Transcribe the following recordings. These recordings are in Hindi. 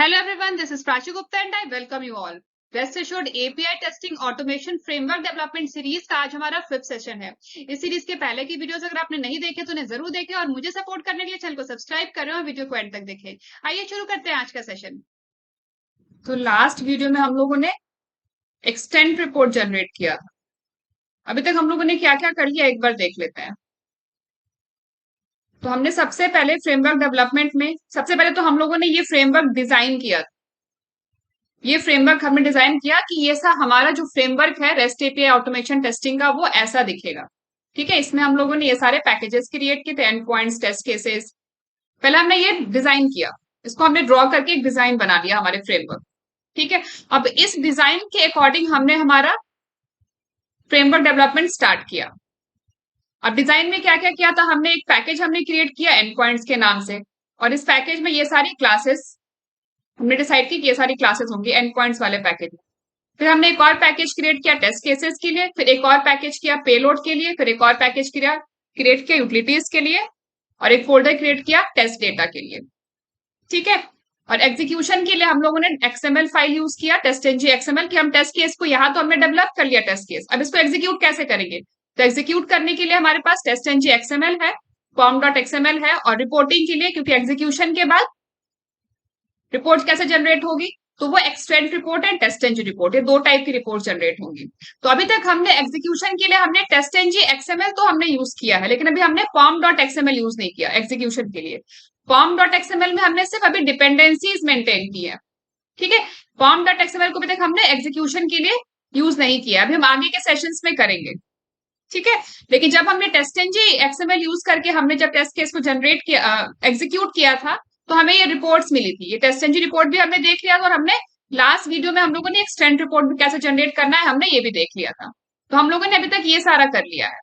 Hello everyone, this is Prachi Gupta and I welcome you all. Rest assured API testing automation framework development series का आज हमारा 5th सेशन है। इस सीरीज के पहले की वीडियोस अगर आपने नहीं देखे तो उन्हें जरूर देखें और मुझे सपोर्ट करने के लिए चैनल को सब्सक्राइब करें और वीडियो को एंड तक देखें। आइए शुरू करते हैं आज का सेशन। तो लास्ट वीडियो में हम लोगों ने एक्सटेंड रिपोर्ट जनरेट किया। अभी तक हम लोगों ने क्या क्या कर लिया एक बार देख लेते हैं। तो हमने सबसे पहले फ्रेमवर्क डेवलपमेंट में सबसे पहले तो हम लोगों ने ये फ्रेमवर्क डिजाइन किया। ये फ्रेमवर्क हमने डिजाइन किया कि ये सा हमारा जो फ्रेमवर्क है रेस्ट एपीआई ऑटोमेशन टेस्टिंग का वो ऐसा दिखेगा। ठीक है, इसमें हम लोगों ने ये सारे पैकेजेस क्रिएट किए थे, एंड पॉइंट्स, टेस्ट केसेस। पहले हमने ये डिजाइन किया, इसको हमने ड्रॉ करके एक डिजाइन बना लिया हमारे फ्रेमवर्क। ठीक है, अब इस डिजाइन के अकॉर्डिंग हमने हमारा फ्रेमवर्क डेवलपमेंट स्टार्ट किया। अब डिजाइन में क्या क्या किया था, हमने एक पैकेज हमने क्रिएट किया एंड पॉइंट्स के नाम से, और इस पैकेज में ये सारी क्लासेस हमने डिसाइड की कि ये सारी क्लासेस होंगी एंड पॉइंट्स वाले पैकेज में। फिर हमने एक और पैकेज क्रिएट किया टेस्ट केसेस के लिए, फिर एक और पैकेज किया पेलोड के लिए, फिर एक और पैकेज क्रिएट किया यूटिलिटीज के लिए, और एक फोल्डर क्रिएट किया टेस्ट डेटा के लिए। ठीक है, और एग्जीक्यूशन के लिए हम लोगों ने एक्सएमएल फाइल यूज किया टेस्ट एक्सएमएल की। हम टेस्ट केस को यहाँ तो हमने डेवलप कर लिया टेस्ट केस, अब इसको एग्जीक्यूट कैसे करेंगे। तो एग्जीक्यूट करने के लिए हमारे पास टेस्ट एक्सएमएल है, form.xml है, और रिपोर्टिंग के लिए क्योंकि एग्जीक्यूशन के बाद रिपोर्ट कैसे जनरेट होगी, तो वो extend report and test report, ये दो टाइप की रिपोर्ट जनरेट होंगी। तो अभी तक हमने एग्जीक्यूशन के लिए हमने टेस्ट एक्सएमएल तो हमने यूज किया है, लेकिन अभी हमने form.xml यूज नहीं किया एग्जीक्यूशन के लिए। form.xml में हमने सिर्फ अभी डिपेंडेंसीज मेंटेन की है। ठीक है, form.xml को अभी तक हमने एग्जीक्यूशन के लिए यूज नहीं किया, अभी हम आगे के सेशंस में करेंगे। ठीक है, लेकिन जब हमने टेस्ट एक्सएमएल यूज करके हमने जब टेस्ट केस को जनरेट किया, एग्जीक्यूट किया था, तो हमें ये रिपोर्ट्स मिली थी। ये टेस्ट रिपोर्ट भी हमने देख लिया था, और हमने लास्ट वीडियो में हम लोगों ने एक्सटेंड रिपोर्ट भी कैसे जनरेट करना है हमने ये भी देख लिया था। तो हम लोगों ने अभी तक ये सारा कर लिया है।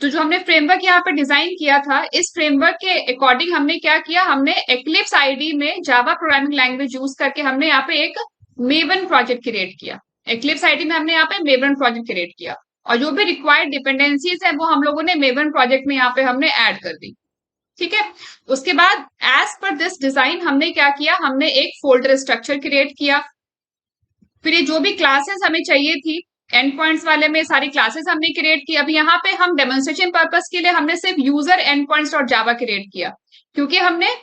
तो जो हमने फ्रेमवर्क यहाँ पे डिजाइन किया था, इस फ्रेमवर्क के अकॉर्डिंग हमने क्या किया, हमने एक्लिप्स आईडी में जावा प्रोग्रामिंग लैंग्वेज यूज करके हमने यहाँ पे एक मेवन प्रोजेक्ट क्रिएट किया। एक्लिप्स आईडी में हमने यहाँ पे मेवन प्रोजेक्ट क्रिएट किया, और जो भी रिक्वायर्ड डिपेंडेंसीज है वो हम लोगों ने मेवन प्रोजेक्ट में यहाँ पे हमने ऐड कर दी। ठीक है, उसके बाद एज पर दिस डिजाइन हमने क्या किया, हमने एक फोल्डर स्ट्रक्चर क्रिएट किया। फिर ये जो भी क्लासेस हमें चाहिए थी एंड पॉइंट्स वाले में सारी क्लासेस हमने क्रिएट की। अब यहाँ पे हम डेमोन्स्ट्रेशन पर्पस के लिए हमने सिर्फ user and points dot Java create किया, क्योंकि हमने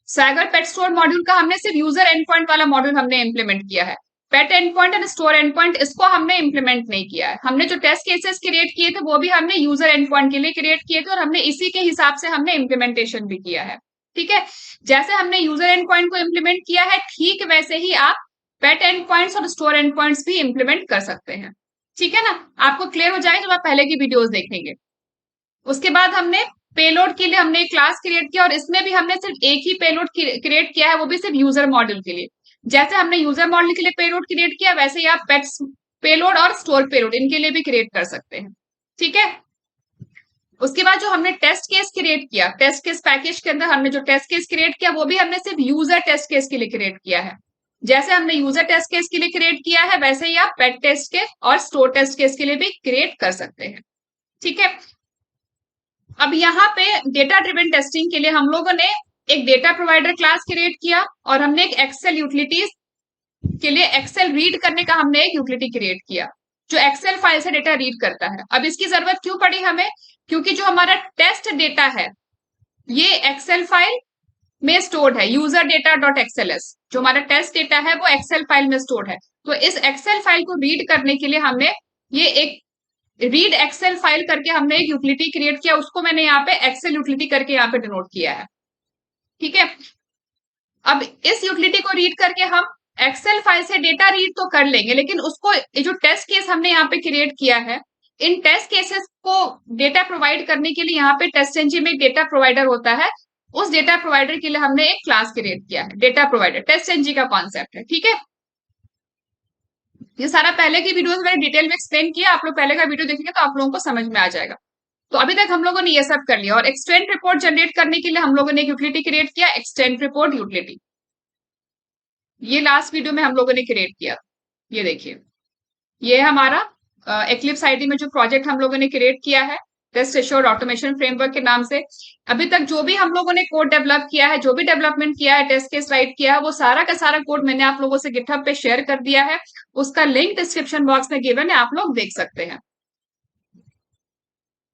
सैगर पेट स्टोर मॉड्यूल का हमने सिर्फ यूजर एंड पॉइंट वाला मॉड्यूल हमने इंप्लीमेंट किया है। Pet end point and store end point इसको हमने इंप्लीमेंट नहीं किया है। हमने जो टेस्ट केसेस क्रिएट किए थे वो भी हमने यूजर एंड पॉइंट के लिए क्रिएट किए थे, और हमने इसी के हिसाब से हमने इम्प्लीमेंटेशन भी किया है। ठीक है, जैसे हमने यूजर एंड पॉइंट को इम्प्लीमेंट किया है, ठीक वैसे ही आप पेट एंड पॉइंट्स और स्टोर एंड पॉइंट्स भी इंप्लीमेंट कर सकते हैं। ठीक है ना, आपको क्लियर हो जाएगा जब आप पहले की वीडियोस देखेंगे। उसके बाद हमने पेलोड के लिए हमने एक क्लास क्रिएट किया, और इसमें भी हमने सिर्फ एक ही पेलोड क्रिएट किया है, वो भी सिर्फ यूजर मॉड्यूल के लिए। जैसे हमने यूजर मॉड्यूल के लिए पेलोड क्रिएट किया, वैसे ही आप पेट्स पेलोड और स्टोर पेलोड इनके लिए भी क्रिएट कर सकते हैं। ठीक है, उसके बाद जो हमने टेस्ट केस क्रिएट किया, टेस्ट केस पैकेज के अंदर हमने जो टेस्ट केस क्रिएट किया वो भी हमने सिर्फ यूजर टेस्ट केस के लिए क्रिएट किया है। जैसे हमने यूजर टेस्ट केस के लिए क्रिएट किया है, वैसे ही आप पेट टेस्ट केस और स्टोर टेस्ट केस के लिए भी क्रिएट कर सकते हैं। ठीक है, अब यहाँ पे डेटा ड्रिवन टेस्टिंग के लिए हम लोगों ने एक डेटा प्रोवाइडर क्लास क्रिएट किया, और हमने एक एक्सेल यूटिलिटीज के लिए एक्सेल रीड करने का हमने एक यूटिलिटी क्रिएट किया, जो एक्सेल फाइल से डेटा रीड करता है। अब इसकी जरूरत क्यों पड़ी हमें, क्योंकि जो हमारा टेस्ट डेटा है ये एक्सेल फाइल में स्टोर्ड है, यूजर डेटा डॉट एक्सएलएस। जो हमारा टेस्ट डेटा है वो एक्सेल फाइल में स्टोर्ड है। तो इस एक्सेल फाइल को रीड करने के लिए हमने ये एक रीड एक्सेल फाइल करके हमने एक यूटिलिटी क्रिएट किया, उसको मैंने यहाँ पे एक्सेल यूटिलिटी करके यहाँ पे डिनोट किया है। ठीक है, अब इस यूटिलिटी को रीड करके हम एक्सेल फाइल से डेटा रीड तो कर लेंगे, लेकिन उसको जो टेस्ट केस हमने यहाँ पे क्रिएट किया है, इन टेस्ट केसेस को डेटा प्रोवाइड करने के लिए यहाँ पे टेस्ट एनजी में एक डेटा प्रोवाइडर होता है, उस डेटा प्रोवाइडर के लिए हमने एक क्लास क्रिएट किया है, डेटा प्रोवाइडर। टेस्ट एनजी का कॉन्सेप्ट है। ठीक है, ये सारा पहले की वीडियोस में डिटेल में एक्सप्लेन किया, आप लोग पहले का वीडियो देखेंगे तो आप लोगों को समझ में आ जाएगा। तो अभी तक हम लोगों ने ये सब कर लिया, और एक्सटेंड रिपोर्ट जनरेट करने के लिए हम लोगों ने एक यूटिलिटी क्रिएट किया, एक्सटेंड रिपोर्ट यूटिलिटी। ये लास्ट वीडियो में हम लोगों ने क्रिएट किया। ये देखिए, ये हमारा एक्लिप्स आईडी में जो प्रोजेक्ट हम लोगों ने क्रिएट किया है, टेस्ट एश्योर्ड ऑटोमेशन फ्रेमवर्क के नाम से। अभी तक जो भी हम लोगों ने कोड डेवलप किया है, जो भी डेवलपमेंट किया है, टेस्ट केस राइट किया है, वो सारा का सारा कोड मैंने आप लोगों से गिटहब पे शेयर कर दिया है। उसका लिंक डिस्क्रिप्शन बॉक्स में गिवन है, आप लोग देख सकते हैं।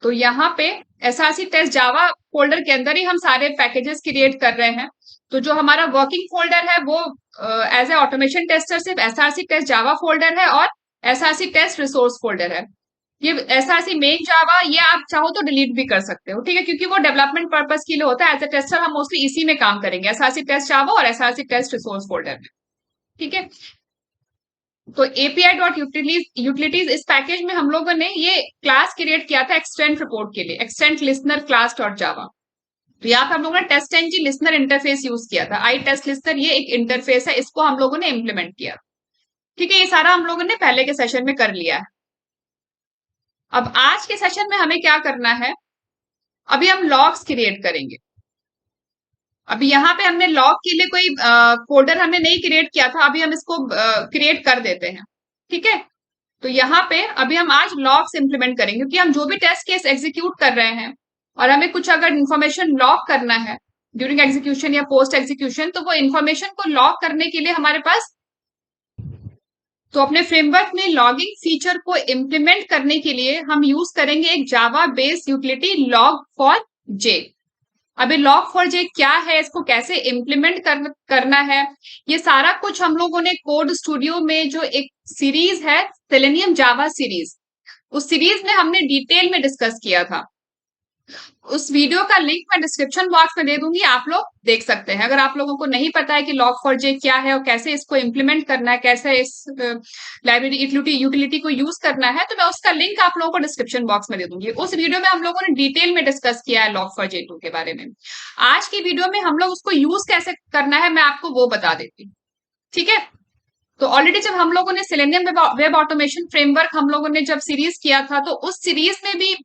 तो यहाँ पे एसआरसी टेस्ट जावा फोल्डर के अंदर ही हम सारे पैकेजेस क्रिएट कर रहे हैं। तो जो हमारा वर्किंग फोल्डर है वो एज ए ऑटोमेशन टेस्टर सिर्फ एसआरसी टेस्ट जावा फोल्डर है, और एसआरसी टेस्ट रिसोर्स फोल्डर है। ये एसआरसी मेन जावा ये आप चाहो तो डिलीट भी कर सकते हो, ठीक है, क्योंकि वो डेवलपमेंट पर्पस के लिए होता है। एज ए टेस्टर हम मोस्टली इसी में काम करेंगे, एसआरसी टेस्ट जावा और एसआरसी टेस्ट रिसोर्स फोल्डर में, ठीक है। तो एपीआई डॉट यूटिलिटीज इस पैकेज में हम लोगों ने ये क्लास क्रिएट किया था एक्सटेंट रिपोर्ट के लिए, extent listener class dot Java. तो यहाँ पे हम लोगों ने test NG listener interface use किया था। आई टेस्ट लिसनर ये एक इंटरफेस है, इसको हम लोगों ने इम्प्लीमेंट किया, ठीक है। ये सारा हम लोगों ने पहले के सेशन में कर लिया है। अब आज के सेशन में हमें क्या करना है, अभी हम लॉग्स क्रिएट करेंगे। अभी यहाँ पे हमने लॉग के लिए कोई फोल्डर हमने नहीं क्रिएट किया था, अभी हम इसको क्रिएट कर देते हैं, ठीक है। तो यहाँ पे अभी हम आज लॉग्स इंप्लीमेंट करेंगे, क्योंकि हम जो भी टेस्ट केस एग्जीक्यूट कर रहे हैं और हमें कुछ अगर इन्फॉर्मेशन लॉग करना है ड्यूरिंग एग्जीक्यूशन या पोस्ट एग्जीक्यूशन, तो वो इन्फॉर्मेशन को लॉग करने के लिए हमारे पास, तो अपने फ्रेमवर्क में लॉगिंग फीचर को इम्प्लीमेंट करने के लिए हम यूज करेंगे एक Java based utility log for J. अभी लॉग फॉर जे क्या है, इसको कैसे इम्प्लीमेंट करना है, ये सारा कुछ हम लोगों ने कोड स्टूडियो में जो एक सीरीज है सेलेनियम जावा सीरीज, उस सीरीज में हमने डिटेल में डिस्कस किया था। उस वीडियो का लिंक मैं डिस्क्रिप्शन बॉक्स में दे दूंगी, आप लोग देख सकते हैं। अगर आप लोगों को नहीं पता है कि लॉग फॉर जे क्या है और कैसे इसको इम्प्लीमेंट करना है, कैसे इस लाइब्रेरी यूटिलिटी को यूज करना है, तो मैं उसका लिंक आप लोगों को डिस्क्रिप्शन बॉक्स में दे दूंगी। उस वीडियो में हम लोगों ने डिटेल में डिस्कस किया है लॉग फॉर जे 2 के बारे में। आज की वीडियो में हम लोग उसको यूज कैसे करना है मैं आपको वो बता देती हूँ, ठीक है। तो ऑलरेडी जब हम लोगों ने सेलेनियम वेब ऑटोमेशन फ्रेमवर्क हम लोगों ने जब सीरीज किया था, तो उस सीरीज में भी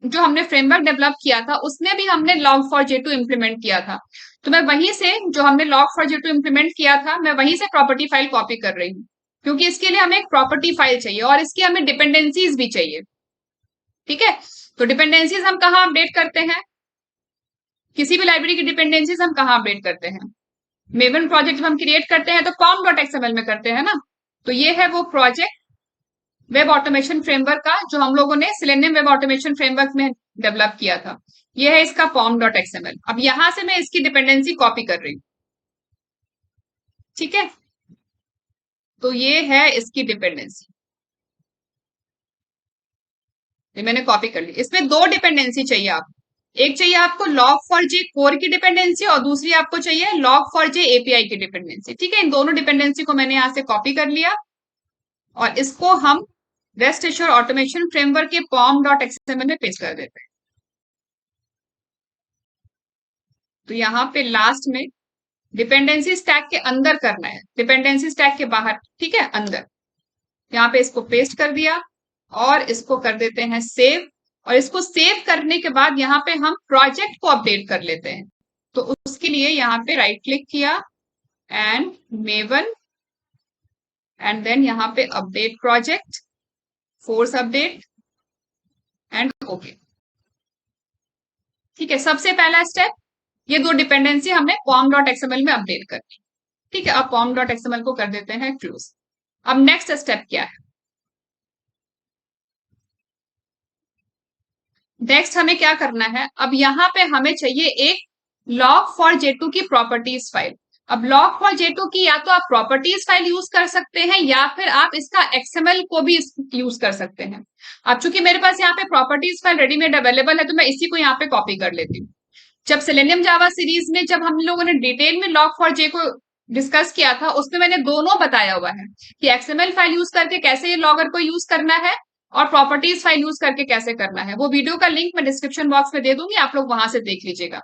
जो हमने फ्रेमवर्क डेवलप किया था उसमें भी हमने लॉग फॉर जे2 इम्प्लीमेंट किया था। तो मैं वहीं से जो हमने लॉग फॉर जे2 इम्प्लीमेंट किया था, मैं वहीं से प्रॉपर्टी फाइल कॉपी कर रही हूँ, क्योंकि इसके लिए हमें एक प्रॉपर्टी फाइल चाहिए और इसकी हमें डिपेंडेंसीज भी चाहिए, ठीक है। तो डिपेंडेंसीज हम कहाँ अपडेट करते हैं, किसी भी लाइब्रेरी की डिपेंडेंसीज हम कहाँ अपडेट करते हैं, मेवन प्रोजेक्ट जब हम क्रिएट करते हैं तो pom.xml में करते हैं ना। तो ये है वो प्रोजेक्ट वेब ऑटोमेशन फ्रेमवर्क का जो हम लोगों ने सेलेनियम वेब ऑटोमेशन फ्रेमवर्क में डेवलप किया था। ये है इसका pom.xml। अब यहां से मैं इसकी डिपेंडेंसी कॉपी कर रही हूँ, ठीक है। तो ये है इसकी डिपेंडेंसी, ये मैंने कॉपी कर ली। इसमें दो डिपेंडेंसी चाहिए आपको, एक चाहिए आपको लॉग फॉर जे कोर की डिपेंडेंसी और दूसरी आपको चाहिए लॉग फॉर जे एपीआई की डिपेंडेंसी, ठीक है। इन दोनों डिपेंडेंसी को मैंने यहां से कॉपी कर लिया और इसको हम रेस्ट एश्योर्ड ऑटोमेशन फ्रेमवर्क के pom.xml में पेस्ट कर देते हैं। तो यहाँ पे लास्ट में डिपेंडेंसी स्टैक के अंदर करना है, डिपेंडेंसी स्टैक के बाहर, ठीक है, अंदर। यहाँ पे इसको पेस्ट कर दिया और इसको कर देते हैं सेव। और इसको सेव करने के बाद यहाँ पे हम प्रोजेक्ट को अपडेट कर लेते हैं। तो उसके लिए यहाँ पे राइट क्लिक किया एंड मेवन एंड देन यहाँ पे update project, force update and okay, ठीक है। सबसे पहला स्टेप, ये दो डिपेंडेंसी हमने pom.xml में अपडेट कर दी, ठीक है। अब pom.xml को कर देते हैं क्लोज। अब नेक्स्ट स्टेप क्या है, नेक्स्ट हमें क्या करना है, अब यहाँ पे हमें चाहिए एक लॉग फॉर जे2 की प्रॉपर्टीज फाइल। अब लॉग फॉर जे2 की या तो आप प्रॉपर्टीज फाइल यूज कर सकते हैं या फिर आप इसका एक्सएमएल को भी यूज कर सकते हैं। अब चूंकि मेरे पास यहाँ पे प्रॉपर्टीज फाइल रेडीमेड अवेलेबल है, तो मैं इसी को यहाँ पे कॉपी कर लेती हूँ। जब सेलेनियम जावा सीरीज में जब हम लोगों ने डिटेल में लॉग फॉर जे को डिस्कस किया था, उसमें मैंने दोनों बताया हुआ है कि एक्सएमएल फाइल यूज करके कैसे ये लॉगर को यूज करना है और प्रॉपर्टीज फाइल यूज करके कैसे करना है। वो वीडियो का लिंक मैं डिस्क्रिप्शन बॉक्स में दे दूंगी, आप लोग वहां से देख लीजिएगा।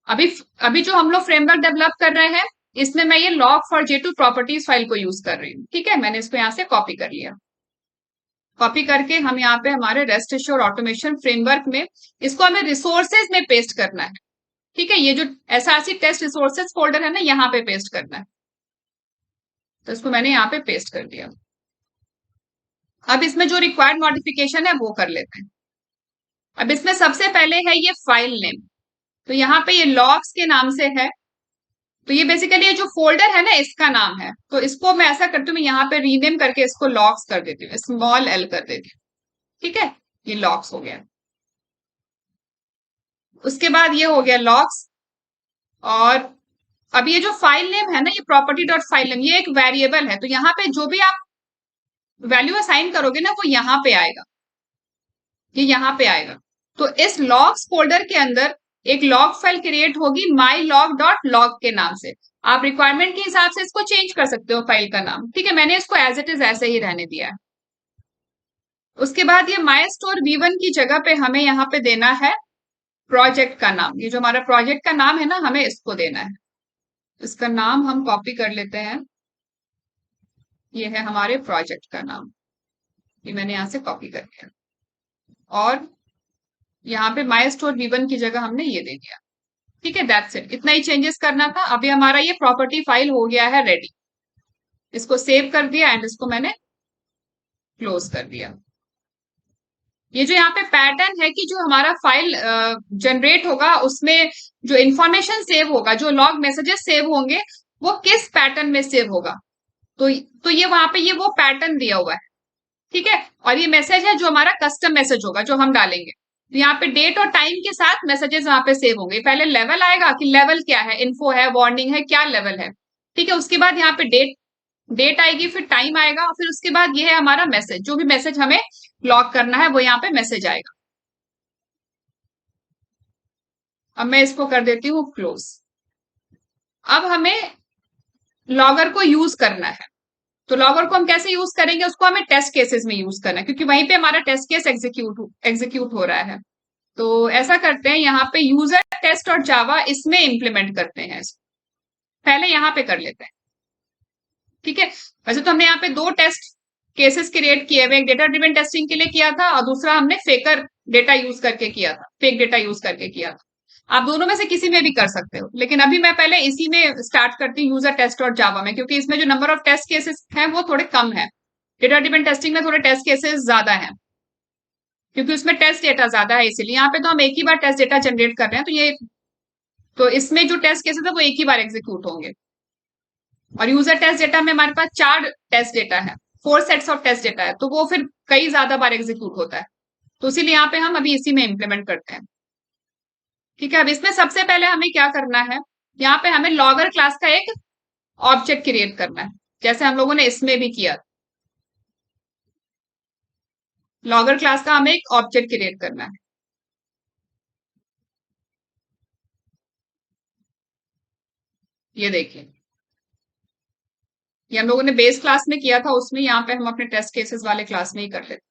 अभी अभी जो हम लोग फ्रेमवर्क डेवलप कर रहे हैं, इसमें मैं ये लॉग फॉर जे2 प्रॉपर्टीज फाइल को यूज कर रही हूँ, ठीक है। मैंने इसको यहाँ से कॉपी कर लिया। कॉपी करके हम यहाँ पे हमारे रेस्ट एश्योर्ड ऑटोमेशन फ्रेमवर्क में इसको हमें रिसोर्सेज में पेस्ट करना है, ठीक है। ये जो एसआरसी टेस्ट रिसोर्सेज फोल्डर है ना, यहाँ पे पेस्ट करना है। तो इसको मैंने यहाँ पे पेस्ट कर दिया। अब इसमें जो रिक्वायर्ड मॉडिफिकेशन है वो कर लेते हैं। अब इसमें सबसे पहले है ये फाइल नेम। तो यहाँ पे ये लॉग्स के नाम से है। तो ये बेसिकली ये जो फोल्डर है ना, इसका नाम है। तो इसको मैं ऐसा करती हूँ, मैं यहाँ पे रीनेम करके इसको लॉग्स कर देती हूँ, स्मॉल एल कर देती हूँ। ठीक है, ये लॉग्स हो गया। उसके बाद ये हो गया लॉग्स। और अब ये जो फाइल नेम है ना, ये प्रॉपर्टी डॉट फाइल नेम, ये एक वेरिएबल है। तो यहाँ पे जो भी आप वैल्यू असाइन करोगे ना, वो यहाँ पे आएगा, ये यहाँ पे आएगा। तो इस लॉग्स फोल्डर के अंदर एक लॉग फाइल क्रिएट होगी माई लॉग डॉट लॉग के नाम से। आप रिक्वायरमेंट के हिसाब से इसको चेंज कर सकते हो फाइल का नाम। ठीक है, मैंने इसको एज इट इज ऐसे ही रहने दिया है। उसके बाद ये माई स्टोर V1 की जगह पे हमें यहाँ पे देना है प्रोजेक्ट का नाम। ये जो हमारा प्रोजेक्ट का नाम है ना, हमें इसको देना है। इसका नाम हम कॉपी कर लेते हैं। ये है हमारे प्रोजेक्ट का नाम, ये मैंने यहाँ से कॉपी कर लिया। और यहाँ पे माई स्टोर V1 की जगह हमने ये दे दिया। ठीक है, दैट्स इट, इतना ही चेंजेस करना था। अभी हमारा ये प्रॉपर्टी फाइल हो गया है रेडी। इसको सेव कर दिया एंड इसको मैंने क्लोज कर दिया। ये जो यहाँ पे पैटर्न है कि जो हमारा फाइल जनरेट होगा, उसमें जो इंफॉर्मेशन सेव होगा, जो लॉग मैसेजेस सेव होंगे, वो किस पैटर्न में सेव होगा। तो ये वहां पे ये वो पैटर्न दिया हुआ है। ठीक है, और ये मैसेज है जो हमारा कस्टम मैसेज होगा, जो हम डालेंगे। तो यहाँ पे डेट और टाइम के साथ मैसेजेस वहां पे सेव होंगे। पहले लेवल आएगा कि लेवल क्या है, इन्फो है, वार्निंग है, क्या लेवल है। ठीक है, उसके बाद यहाँ पे डेट डेट आएगी, फिर टाइम आएगा, फिर उसके बाद ये है हमारा मैसेज। जो भी मैसेज हमें लॉग करना है वो यहाँ पे मैसेज आएगा। अब मैं इसको कर देती हूँ क्लोज। अब हमें लॉगर को यूज करना है। तो लॉगर को हम कैसे यूज करेंगे, उसको हमें टेस्ट केसेस में यूज करना है, क्योंकि वहीं पे हमारा टेस्ट केस एग्जीक्यूट हो रहा है। तो ऐसा करते हैं, यहाँ पे यूजर टेस्ट और जावा इसमें इंप्लीमेंट करते हैं इसको। पहले यहाँ पे कर लेते हैं। ठीक है, वैसे तो हमने यहाँ पे दो टेस्ट केसेस क्रिएट किए हुए, एक डेटा ड्रिवन टेस्टिंग के लिए किया था और दूसरा हमने फेकर डेटा यूज करके किया था, फेक डेटा यूज करके किया था। आप दोनों में से किसी में भी कर सकते हो, लेकिन अभी मैं पहले इसी में स्टार्ट करती हूँ, यूजर टेस्ट और जावा में, क्योंकि इसमें जो नंबर ऑफ टेस्ट केसेस हैं वो थोड़े कम है। डेटा ड्रिवन टेस्टिंग में थोड़े टेस्ट केसेस ज्यादा है, क्योंकि उसमें टेस्ट डेटा ज्यादा है। इसीलिए यहाँ पे तो हम एक ही बार टेस्ट डेटा जनरेट कर रहे हैं। तो इसमें जो टेस्ट केसेस है वो एक ही बार एग्जीक्यूट होंगे। और यूजर टेस्ट डेटा में हमारे पास 4 टेस्ट डेटा है, 4 सेट्स ऑफ टेस्ट डेटा है, तो वो फिर कई ज्यादा बार एग्जीक्यूट होता है। तो इसीलिए यहाँ पे हम अभी इसी में इंप्लीमेंट करते हैं। ठीक है, अब इसमें सबसे पहले हमें क्या करना है, यहाँ पे हमें लॉगर क्लास का एक ऑब्जेक्ट क्रिएट करना है, जैसे हम लोगों ने इसमें भी किया। लॉगर क्लास का हमें एक ऑब्जेक्ट क्रिएट करना है। ये देखिए, ये हम लोगों ने बेस क्लास में किया था, उसमें यहाँ पे हम अपने टेस्ट केसेस वाले क्लास में ही कर लेते।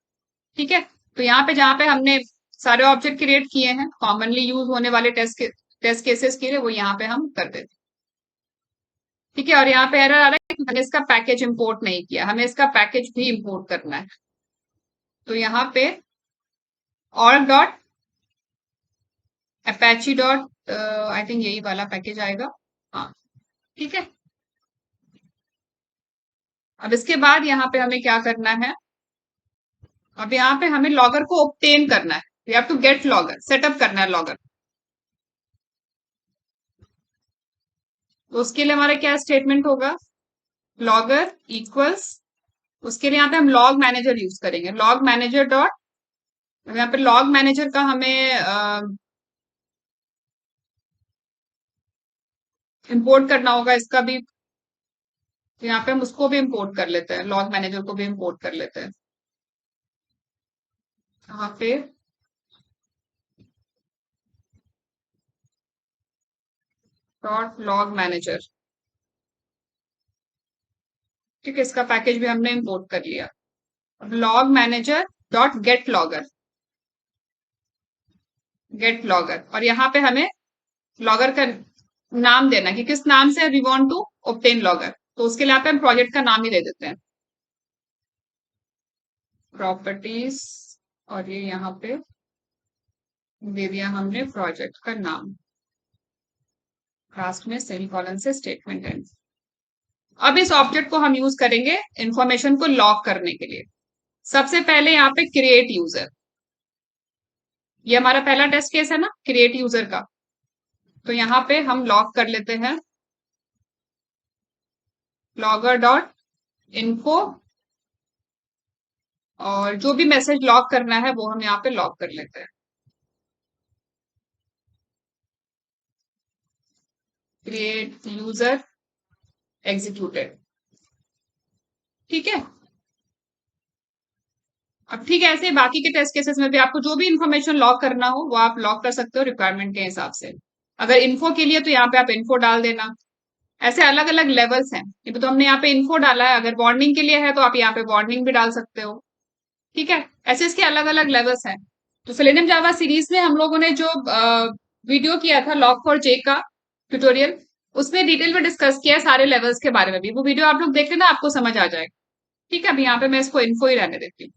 ठीक है, तो यहाँ पे जहाँ पे हमने सारे ऑब्जेक्ट क्रिएट किए हैं, कॉमनली यूज होने वाले टेस्ट केसेस के लिए, वो यहाँ पे हम कर देते। ठीक है, और यहाँ पे एरर आ रहा है कि मैंने इसका पैकेज इंपोर्ट नहीं किया, हमें इसका पैकेज भी इंपोर्ट करना है। तो यहाँ पे org dot Apache dot I think यही वाला पैकेज आएगा। हाँ, ठीक है। अब इसके बाद यहाँ पे हमें क्या करना है, अब यहाँ पे हमें लॉगर को ऑब्टेन करना है। We have to get logger, setup करना है लॉगर। तो उसके लिए हमारा क्या स्टेटमेंट होगा, लॉगर इक्वल्स, उसके लिए यहाँ पे हम लॉग मैनेजर यूज करेंगे, लॉग मैनेजर डॉट, यहाँ पे लॉग मैनेजर का हमें इंपोर्ट करना होगा, इसका भी। तो यहाँ पे हम उसको भी इंपोर्ट कर लेते हैं, लॉग मैनेजर को भी इंपोर्ट कर लेते हैं। यहाँ पे डॉट लॉग मैनेजर। ठीक है, इसका पैकेज भी हमने इंपोर्ट कर लिया। अब log manager dot gate logger, और यहाँ पे हमें लॉगर का नाम देना कि किस नाम से we want to obtain logger. तो उसके लिए यहाँ पे हम प्रोजेक्ट का नाम ही दे देते हैं, प्रॉपर्टीज, और ये यहाँ पे दे दिया हमने प्रोजेक्ट का नाम, लास्ट में सेमीकोलन से स्टेटमेंट एंड। अब इस ऑब्जेक्ट को हम यूज करेंगे इंफॉर्मेशन को लॉक करने के लिए। सबसे पहले यहाँ पे क्रिएट यूजर, ये हमारा पहला टेस्ट केस है ना, क्रिएट यूजर का। तो यहाँ पे हम लॉग कर लेते हैं, लॉगर डॉट इन्फो, और जो भी मैसेज लॉग करना है वो हम यहाँ पे लॉग कर लेते हैं, क्रिएट यूजर एग्जीक्यूटेड। ठीक है। अब ठीक है, ऐसे बाकी के टेस्ट केसेस में भी आपको जो भी इन्फॉर्मेशन लॉग करना हो वो आप लॉग कर सकते हो रिक्वायरमेंट के हिसाब से। अगर इन्फो के लिए तो यहाँ पे आप इन्फो डाल देना। ऐसे अलग अलग लेवल्स हैं, ये तो हमने यहाँ पे इन्फो डाला है, अगर वार्निंग के लिए है तो आप यहाँ पे वार्निंग भी डाल सकते हो। ठीक है, ऐसे इसके अलग अलग लेवल्स हैं। तो सेलेनियम जावा सीरीज में हम लोगों ने जो वीडियो किया था लॉग फॉर जे का ट्यूटोरियल, उसमें डिटेल में डिस्कस किया है सारे लेवल्स के बारे में भी। वो वीडियो आप लोग देख लेना, आपको समझ आ जाएगा। ठीक है, अभी यहाँ पे मैं इसको इन्फो ही रहने देती हूँ।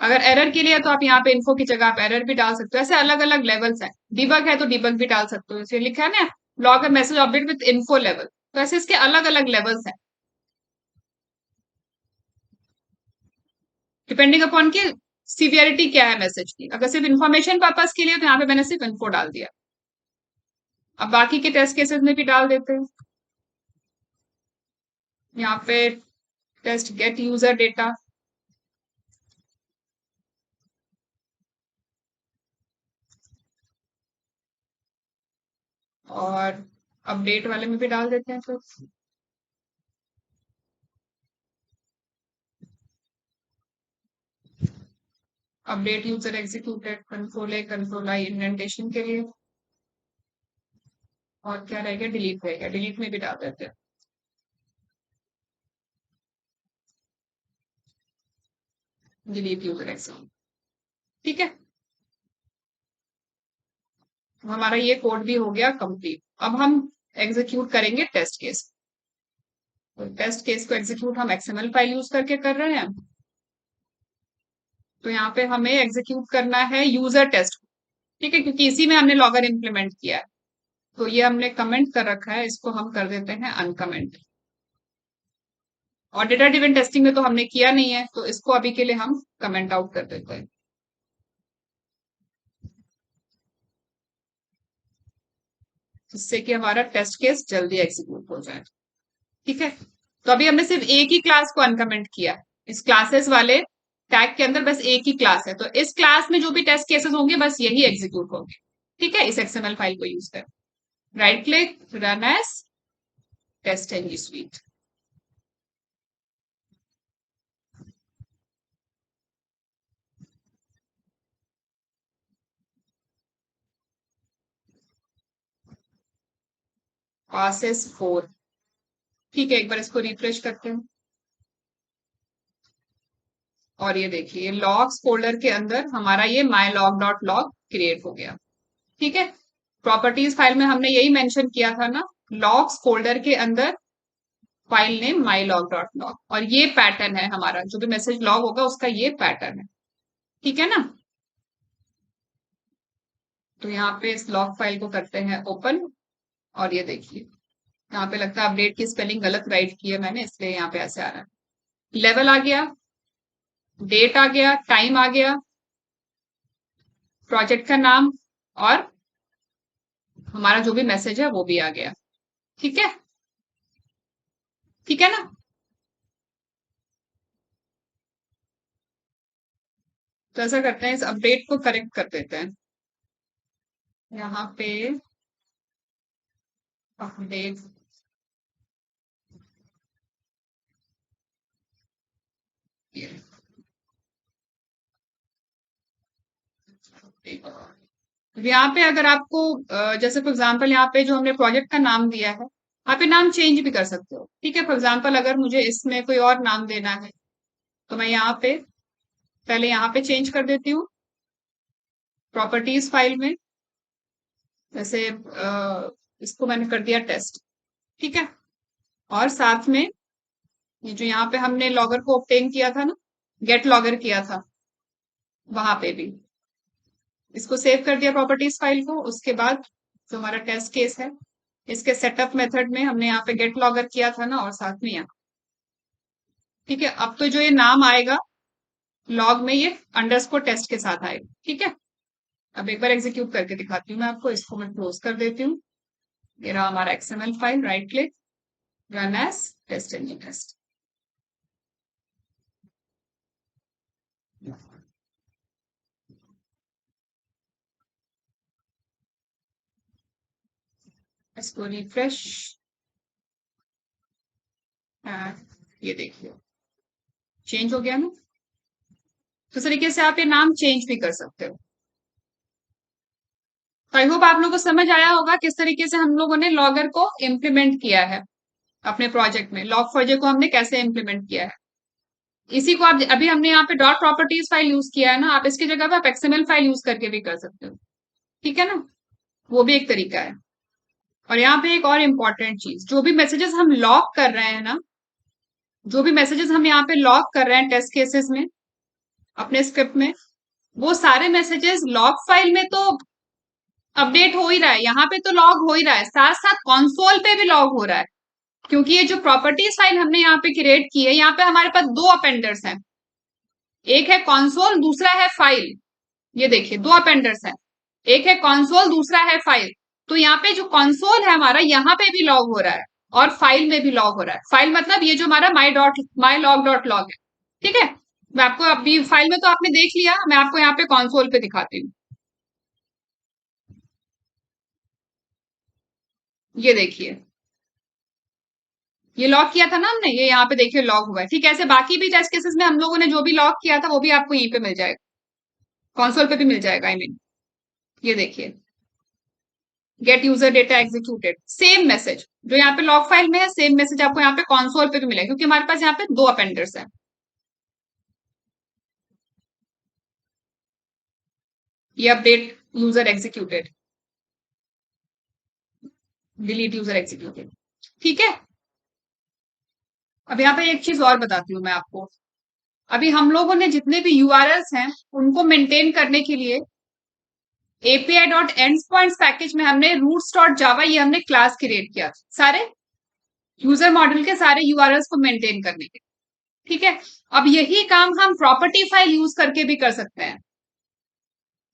अगर एरर के लिए है तो आप यहाँ पे इन्फो की जगह आप एरर भी डाल सकते हो। ऐसे अलग अलग लेवल्स हैं। डिबग है तो डिबग भी डाल सकते हो, इसलिए लिखा है ना log message update with info level. तो ऐसे इसके अलग अलग लेवल्स हैं, डिपेंडिंग अपॉन की सीवियरिटी क्या है मैसेज की। अगर सिर्फ इन्फॉर्मेशन पर्पज के लिए तो यहाँ पे मैंने सिर्फ इन्फो डाल दिया। अब बाकी के टेस्ट केसेस में भी डाल देते हैं। यहाँ पे टेस्ट गेट यूजर डेटा, और अपडेट वाले में भी डाल देते हैं। तो update user executed, control A control I indentation के लिए, और क्या रहेगा, डिलीट रहेगा, डिलीट में भी डाल देते हैं। Delete user execute. ठीक है, हमारा ये कोड भी हो गया कंप्लीट। अब हम एग्जीक्यूट करेंगे टेस्ट केस। तो टेस्ट केस को एग्जीक्यूट हम एक्सएमएल फाइल यूज करके कर रहे हैं। तो यहाँ पे हमें एग्जीक्यूट करना है यूजर टेस्ट। ठीक है, क्योंकि इसी में हमने लॉगर इंप्लीमेंट किया है। तो ये हमने कमेंट कर रखा है, इसको हम कर देते हैं अनकमेंट। और डेटा ड्रिवन टेस्टिंग में तो हमने किया नहीं है, तो इसको अभी के लिए हम कमेंट आउट कर देते हैं, जिससे कि हमारा टेस्ट केस जल्दी एग्जीक्यूट हो जाए। ठीक है, तो अभी हमने सिर्फ एक ही क्लास को अनकमेंट किया। इस क्लासेस वाले टैग के अंदर बस एक ही क्लास है, तो इस क्लास में जो भी टेस्ट केसेस होंगे बस यही एग्जीक्यूट होंगे। ठीक है, इस एक्सएमएल फाइल को यूज कर right click, run as test NG suite. Passes 4। ठीक है, एक बार इसको रिफ्रेश करते हैं, और ये देखिए लॉग्स फोल्डर के अंदर हमारा ये माई लॉग डॉट लॉग क्रिएट हो गया। ठीक है, प्रॉपर्टीज फाइल में हमने यही मेंशन किया था ना, लॉग्स फोल्डर के अंदर file name my log dot log, और ये पैटर्न है हमारा, जो भी मैसेज लॉग होगा उसका ये पैटर्न है। ठीक है ना। तो यहाँ पे इस लॉग फाइल को करते हैं ओपन, और ये देखिए यहाँ पे लगता है अपडेट की स्पेलिंग गलत राइट की है मैंने, इसलिए यहाँ पे ऐसे आ रहा है। लेवल आ गया, डेट आ गया, टाइम आ गया, प्रोजेक्ट का नाम, और हमारा जो भी मैसेज है वो भी आ गया। ठीक है, ठीक है ना। तो ऐसा करते हैं, इस अपडेट को करेक्ट कर देते हैं। यहाँ पे अपडेट यहाँ पे अगर आपको जैसे फॉर एग्जांपल यहाँ पे जो हमने प्रोजेक्ट का नाम दिया है, यहाँ पे नाम चेंज भी कर सकते हो। ठीक है, फॉर एग्जांपल अगर मुझे इसमें कोई और नाम देना है तो मैं यहाँ पे पहले यहाँ पे चेंज कर देती हूँ प्रॉपर्टीज फाइल में। जैसे इसको मैंने कर दिया टेस्ट। ठीक है, और साथ में ये जो यहाँ पे हमने लॉगर को ऑब्टेन किया था ना, गेट लॉगर किया था, वहां पे भी इसको सेव कर दिया प्रॉपर्टीज फाइल को। उसके बाद जो हमारा टेस्ट केस है, इसके सेटअप मेथड में हमने यहाँ पे गेट लॉगर किया था ना, और साथ में यहाँ। ठीक है, अब तो जो ये नाम आएगा लॉग में ये अंडरस्कोर टेस्ट के साथ आएगा। ठीक है, अब एक बार एग्जीक्यूट करके दिखाती हूँ मैं आपको। इसको मैं क्लोज कर देती हूँ। ये रहा हमारा XML file, right click, run as test engine test. इसको रिफ्रेश, ये देखिए चेंज हो गया ना। तो इस तरीके से आप ये नाम चेंज भी कर सकते हो। तो आई होप आप लोगों को समझ आया होगा किस तरीके से हम लोगों ने लॉगर को इम्प्लीमेंट किया है अपने प्रोजेक्ट में। लॉग फोर को हमने कैसे इम्प्लीमेंट किया है, इसी को आप अभी हमने यहाँ पे डॉट प्रॉपर्टीज फाइल यूज किया है ना, आप इसकी जगह पे आप XML फाइल यूज करके भी कर सकते हो। ठीक है ना, वो भी एक तरीका है। और यहाँ पे एक और इम्पोर्टेंट चीज, जो भी मैसेजेस हम लॉग कर रहे हैं ना, जो भी मैसेजेस हम यहाँ पे लॉग कर रहे हैं टेस्ट केसेस में अपने स्क्रिप्ट में, वो सारे मैसेजेस लॉग फाइल में तो अपडेट हो ही रहा है, यहाँ पे तो लॉग हो ही रहा है, साथ साथ कंसोल पे भी लॉग हो रहा है। क्योंकि ये जो प्रॉपर्टीज फाइल हमने यहाँ पे क्रिएट की है, यहाँ पे हमारे पास दो अपेंडर्स हैं, एक है कंसोल, दूसरा है फाइल। ये देखिए दो अपेंडर्स हैं, एक है कंसोल, दूसरा है फाइल। तो यहाँ पे जो कंसोल है हमारा, यहाँ पे भी लॉग हो रहा है और फाइल में भी लॉग हो रहा है। फाइल मतलब ये जो हमारा माई लॉग डॉट लॉग है। ठीक है, मैं आपको अभी फाइल में तो आपने देख लिया, मैं आपको यहाँ पे कंसोल पे दिखाती हूँ। ये देखिए, ये लॉक किया था ना हमने, ये यहाँ पे देखिए लॉक हुआ है। ठीक है, ऐसे बाकी भी टेस्ट केसेस में हम लोगों ने जो भी लॉक किया था वो भी आपको यहीं पे मिल जाएगा, कंसोल पे भी मिल जाएगा। आई मीन ये देखिए, gate user data executed, same message जो यहाँ पे लॉग फाइल में है, सेम मैसेज आपको यहाँ पे कंसोल पे भी मिलेगा, क्योंकि हमारे पास यहाँ पे दो अपेंडर्स हैं। ये update user executed, delete user executed. ठीक है, अब यहाँ पे एक चीज और बताती हूँ मैं आपको। अभी हम लोगों ने जितने भी यूआरएल्स हैं उनको मेंटेन करने के लिए API dot and points package में हमने रूट्स डॉट जावा, ये हमने क्लास क्रिएट किया सारे यूजर मॉडल के सारे यूआरएल्स को मेंटेन करने के। ठीक है, अब यही काम हम प्रॉपर्टी फाइल यूज करके भी कर सकते हैं।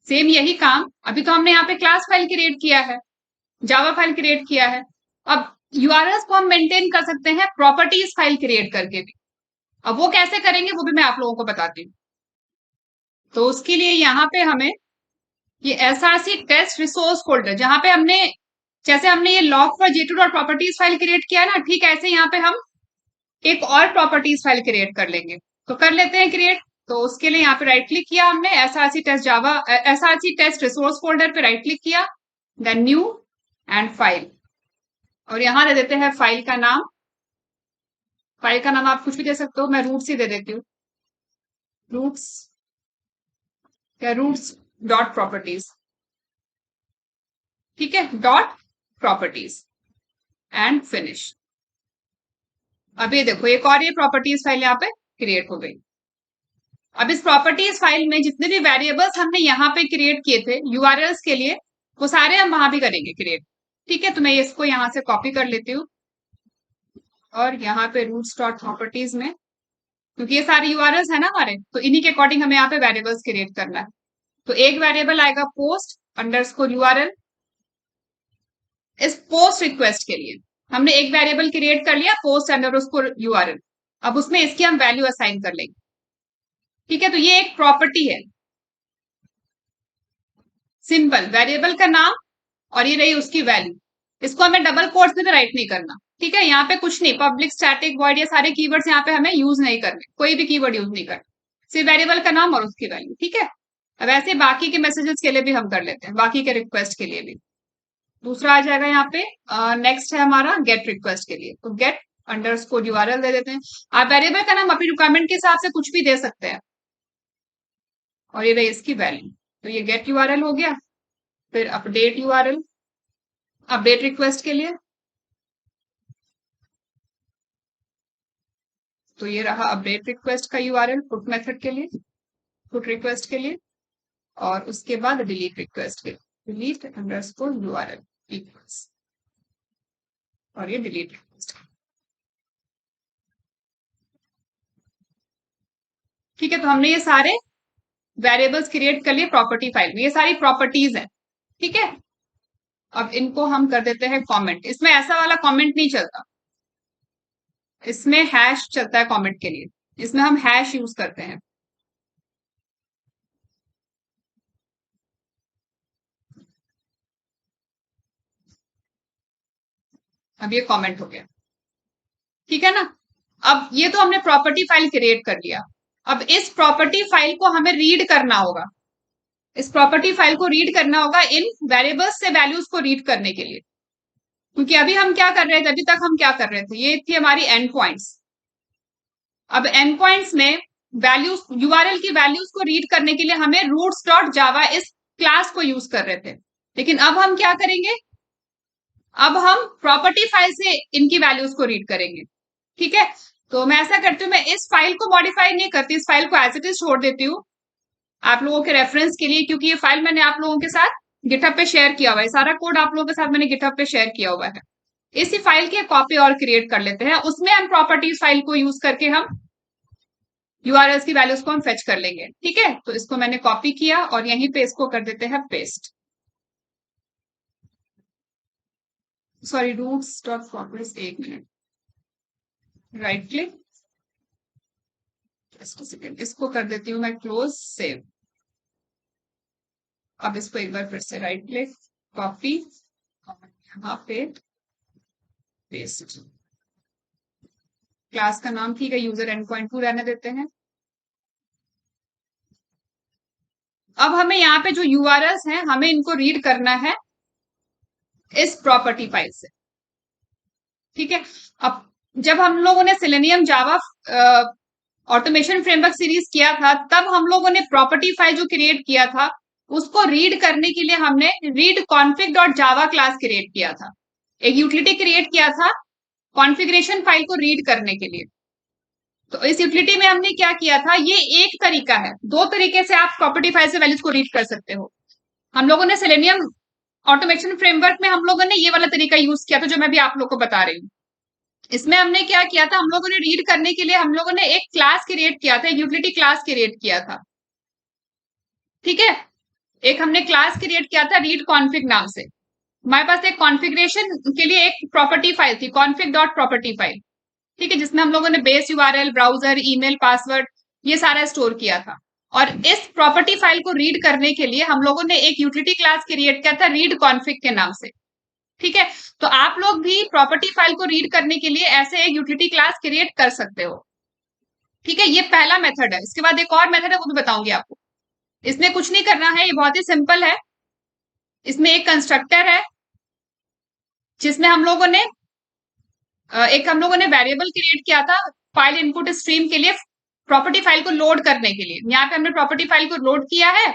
सेम यही काम, अभी तो हमने यहाँ पे क्लास फाइल क्रिएट किया है, जावा फाइल क्रिएट किया है। अब यूआरएल्स को हम मेंटेन कर सकते हैं प्रॉपर्टीज फाइल क्रिएट करके भी। अब वो कैसे करेंगे वो भी मैं आप लोगों को बताती हूँ। तो उसके लिए यहाँ पे हमें ये एसआरसी टेस्ट रिसोर्स फोल्डर, जहां पे हमने, जैसे हमने ये log for J2 dot properties file create किया है ना, ठीक ऐसे यहाँ पे हम एक और प्रॉपर्टीज फाइल क्रिएट कर लेंगे। तो कर लेते हैं क्रिएट। तो उसके लिए यहाँ पे राइट क्लिक किया हमने, एसआरसी टेस्ट रिसोर्स फोल्डर पे राइट क्लिक किया, देन न्यू एंड फाइल, और यहाँ दे देते हैं फाइल का नाम। फाइल का नाम आप कुछ भी दे सकते हो, मैं रूट्स ही दे देती हूँ, रूट्स या रूट्स डॉट प्रॉपर्टीज। ठीक है, डॉट प्रॉपर्टीज एंड फिनिश। अब ये देखो एक और ये प्रॉपर्टीज फाइल यहाँ पे क्रिएट हो गई। अब इस प्रॉपर्टीज फाइल में जितने भी वेरिएबल्स हमने यहाँ पे क्रिएट किए थे यूआरएल्स के लिए, वो सारे हम वहां भी करेंगे क्रिएट। ठीक है, तो मैं इसको यहाँ से कॉपी कर लेती हूँ और यहाँ पे रूट्स डॉट प्रॉपर्टीज में, क्योंकि ये सारे यूआरएल्स है ना हमारे, तो इन्हीं के अकॉर्डिंग हमें यहाँ पे वेरिएबल्स क्रिएट करना है। तो एक वेरिएबल आएगा पोस्ट अंडरस्कोर यूआरएल। इस पोस्ट रिक्वेस्ट के लिए हमने एक वेरिएबल क्रिएट कर लिया, पोस्ट अंडरस्कोर यूआरएल। अब उसमें इसकी हम वैल्यू असाइन कर लेंगे। ठीक है, तो ये एक प्रॉपर्टी है, सिंपल वेरिएबल का नाम और ये रही उसकी वैल्यू। इसको हमें डबल कोट्स में तो राइट नहीं करना। ठीक है, यहाँ पे कुछ नहीं, पब्लिक स्टैटिक वॉइड, ये सारे कीवर्ड्स यहाँ पे हमें यूज नहीं करने, कोई भी कीवर्ड यूज नहीं करना, सिर्फ वेरिएबल का नाम और उसकी वैल्यू। ठीक है, अब ऐसे बाकी के मैसेजेस के लिए भी हम कर लेते हैं, बाकी के रिक्वेस्ट के लिए भी। दूसरा आ जाएगा यहाँ पे, नेक्स्ट है हमारा गेट रिक्वेस्ट के लिए, तो गेट अंडरस्कोर यूआरएल दे देते हैं। आप वेरिएबल का नाम अपनी रिक्वायरमेंट के हिसाब से कुछ भी दे सकते हैं, और ये रही इसकी वैल्यू। तो ये गेट यूआरएल हो गया। फिर अपडेट यूआरएल, अपडेट रिक्वेस्ट के लिए, तो ये रहा अपडेट रिक्वेस्ट का यूआरएल पुट मेथड के लिए, पुट रिक्वेस्ट के लिए, और उसके बाद डिलीट रिक्वेस्ट के लिए, डिलीट अंडरस्कोर यूआरएल इक्वल्स, और ये डिलीट रिक्वेस्ट। ठीक है, तो हमने ये सारे वेरिएबल्स क्रिएट कर लिए प्रॉपर्टी फाइल में, ये सारी प्रॉपर्टीज है। ठीक है, अब इनको हम कर देते हैं कमेंट। इसमें ऐसा वाला कमेंट नहीं चलता, इसमें हैश चलता है कमेंट के लिए, इसमें हम हैश यूज करते हैं। अब ये कमेंट हो गया, ठीक है ना। अब ये तो हमने प्रॉपर्टी फाइल क्रिएट कर लिया। अब इस प्रॉपर्टी फाइल को हमें रीड करना होगा, इस प्रॉपर्टी फाइल को रीड करना होगा इन वेरिएबल्स से वैल्यूज को रीड करने के लिए। क्योंकि अभी हम क्या कर रहे थे, अभी तक हम क्या कर रहे थे, ये थी हमारी एंड पॉइंट्स। अब एंड पॉइंट्स में वैल्यूज, यूआरएल की वैल्यूज को रीड करने के लिए हमें रूट्स डॉट जावा इस क्लास को यूज कर रहे थे। लेकिन अब हम क्या करेंगे, अब हम प्रॉपर्टी फाइल से इनकी वैल्यूज को रीड करेंगे। ठीक है, तो मैं ऐसा करती हूँ, मैं इस फाइल को मॉडिफाई नहीं करती, इस फाइल को एज इट इज छोड़ देती हूँ आप लोगों के रेफरेंस के लिए, क्योंकि ये फाइल मैंने आप लोगों के साथ गिटहब पे शेयर किया हुआ है, सारा कोड आप लोगों के साथ मैंने गिटहब पे शेयर किया हुआ है। इसी फाइल की कॉपी और क्रिएट कर लेते हैं, उसमें हम प्रॉपर्टीज फाइल को यूज करके हम यूआरएल्स की वैल्यूज को हम फेच कर लेंगे। ठीक है, तो इसको मैंने कॉपी किया और यहीं पे इसको कर देते हैं paste. Sorry, roots dot properties, एक minute, right click, just second, इसको कर देती हूँ मैं क्लोज, सेव। अब इसको एक बार फिर से राइट क्लिक, कॉपी, यहाँ पे पेस्ट। क्लास का नाम ठीक है, यूजर एंड पॉइंट 2 रहने देते हैं। अब हमें यहाँ पे जो यूआरएल्स हैं हमें इनको रीड करना है इस प्रॉपर्टी फाइल से। ठीक है, अब जब हम लोगों ने सेलेनियम जावा ऑटोमेशन फ्रेमवर्क सीरीज किया था, तब हम लोगों ने प्रॉपर्टी फाइल जो क्रिएट किया था उसको रीड करने के लिए हमने read config dot Java class create किया था, एक यूटिलिटी क्रिएट किया था कॉन्फ़िगरेशन फाइल को रीड करने के लिए। तो इस यूटिलिटी में हमने क्या किया था, ये एक तरीका है, दो तरीके से आप प्रॉपर्टी फाइल से वैल्यूज को रीड कर सकते हो। हम लोगों ने सेलेनियम ऑटोमेशन फ्रेमवर्क में हम लोगों ने ये वाला तरीका यूज किया था जो मैं भी आप लोग को बता रही हूँ। इसमें हमने क्या किया था, हम लोगों ने रीड करने के लिए हम लोगों ने एक क्लास क्रिएट किया था, एक यूटिलिटी क्लास क्रिएट किया था। ठीक है, एक हमने क्लास क्रिएट किया था रीड कॉन्फिग नाम से। हमारे पास एक कॉन्फ़िगरेशन के लिए एक प्रॉपर्टी फाइल थी, कॉन्फिग डॉट प्रॉपर्टी फाइल। ठीक है, जिसमें हम लोगों ने base URL, browser, email, password, ये सारा स्टोर किया था। और इस प्रॉपर्टी फाइल को रीड करने के लिए हम लोगों ने एक यूटिलिटी क्लास क्रिएट किया था रीड कॉन्फिग के नाम से। ठीक है, तो आप लोग भी प्रॉपर्टी फाइल को रीड करने के लिए ऐसे एक यूटिलिटी क्लास क्रिएट कर सकते हो। ठीक है, ये पहला मेथड है। इसके बाद एक और मेथड है, वो भी बताऊंगी आपको। इसमें कुछ नहीं करना है, ये बहुत ही सिंपल है। इसमें एक कंस्ट्रक्टर है जिसमें हम लोगों ने वेरिएबल क्रिएट किया था फाइल इनपुट स्ट्रीम के लिए, प्रॉपर्टी फाइल को लोड करने के लिए। यहाँ पे हमने प्रॉपर्टी फाइल को लोड किया है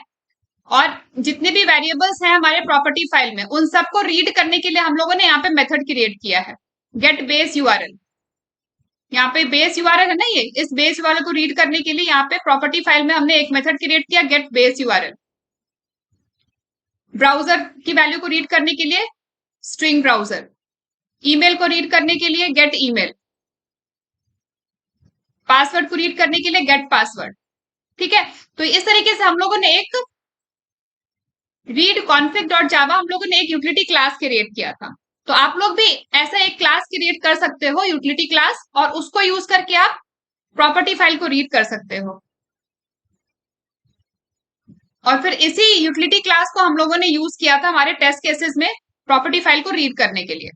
और जितने भी वेरिएबल्स हैं हमारे प्रॉपर्टी फाइल में उन सबको रीड करने के लिए हम लोगों ने यहाँ पे मेथड क्रिएट किया है, गेट बेस यूआरएल। यहाँ पे बेस यूआरएल है ना, ये इस बेस यूआरएल को रीड करने के लिए यहाँ पे प्रॉपर्टी फाइल में हमने एक मेथड क्रिएट किया, गेट बेस यूआरएल। ब्राउजर की वैल्यू को रीड करने के लिए स्ट्रिंग ब्राउजर, ईमेल को रीड करने के लिए गेट ईमेल, पासवर्ड को रीड करने के लिए गेट पासवर्ड। ठीक है, तो इस तरीके से हम लोगों ने एक रीड कॉन्फिग डॉट जावा हम लोगों ने एक यूटिलिटी क्लास क्रिएट किया था। तो आप लोग भी ऐसा एक क्लास क्रिएट कर सकते हो, यूटिलिटी क्लास, और उसको यूज करके आप प्रॉपर्टी फाइल को रीड कर सकते हो। और फिर इसी यूटिलिटी क्लास को हम लोगों ने यूज किया था हमारे टेस्ट केसेस में प्रॉपर्टी फाइल को रीड करने के लिए।